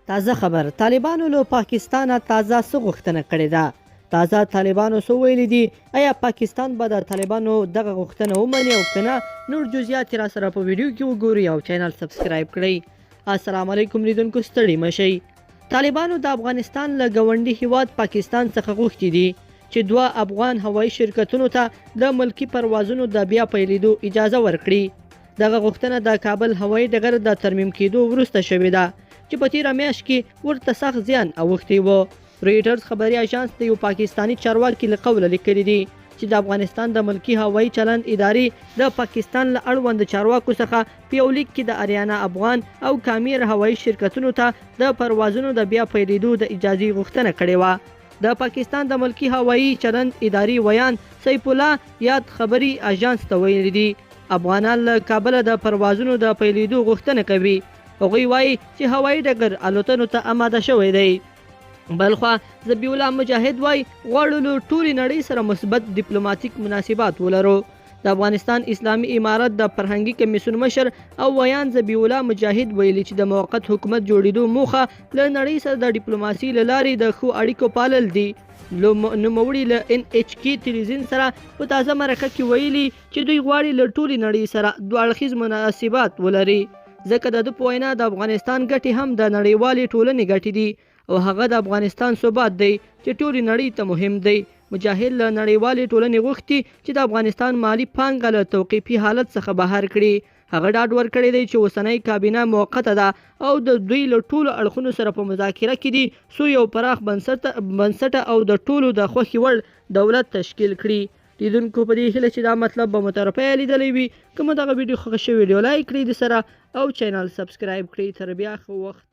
تازه خبر طالبانو له پاکستانه تازه څه غوښتنه کړې ده. تازه طالبانو څه ویلي دي؟ آیا پاکستان به د طالبانو دغه غوښتنه ومني او که نه؟ نور جزئیات را سره په ویډیو کې وګورئ او چینل سبسکرایب کړئ. السلام علیکم لیدونکو، ستړي مشئ. طالبانو د افغانستان له ګاونډي هیواد پاکستان څخه غوښتي دي چې 2 افغان هوایي شرکتونو ته د ملکی پروازونو د بیا پیلېدو اجازه ورکړي. دغه غوښتنه د کابل هوایي ډګر د ترمیم کېدو وروسته شوې ده چې په تیره میاشت کې ورته سخت زیان اوښتی و. رویټرز خبري اژانس د یو پاکستانی چارواکي له قوله لیکلي دي چې د افغانستان د ملکی هوایي چلند ادارې د پاکستان له اړوند چارواکو څخه په یو لیک کې د اریانا افغان او کامیر هوایي شرکتونو ته د پروازونو د بیا پیلېدو د اجازې غوښتنه کړې وه. د پاکستان د ملکی هوایي چلند ادارې ویان سیف الله یاد خبري اژانس ته ویلي دي افغانان له کابل د پروازونو د پیلېدو غوښتنه کوي. هغوی وایي چې هوایي ډګر الوتنو ته آماده شوی دی. بلخوا ذبیح الله مجاهد وایي غواړو له ټولې نړۍ سره مثبت ډیپلوماټیک مناسبات ولرو. د افغانستان اسلامي امارت د فرهنګي کمیسیون مشر او ویان ذبیح الله مجاهد ویلي چې د موقت حکومت جوړېدو موخه له نړۍ سره د ډیپلوماسي له لارې د ښو اړیکو پالل دي. نوموړي له NHK تلویزیون سره په تازه مرکه کې ویلي چې دوی غواړي له ټولې نړۍ سره دوه اړخیز مناسبات ولري، ځکه د ده په وینا د افغانستان ګټې هم د نړیوالې ټولنې ګټې دي او هغه د افغانستان ثبات دی چې ټولې نړۍ ته مهم دی. مجاهد له نړیوالې ټولنې غوښتي چې د افغانستان مالی پانګه له توقیفي حالت څخه بهر کړي. هغه ډاډ ورکړی دی چې اوسنۍ کابینه موقته ده او د دوی له ټولو اړخونو سره په مذاکره کې دي څو یو پراخ بنسټه او د ټولو د خوښې وړ دولت تشکیل کړي. لیدونکو په دې هیله چې دا مطلب به مو طرفه لیدلی وي. که مو دغه ویډیو خوښه شوې ویډیو لایک کړئ د سره او چینل سبسکرایب کړئ. تر بیا ښه وخت.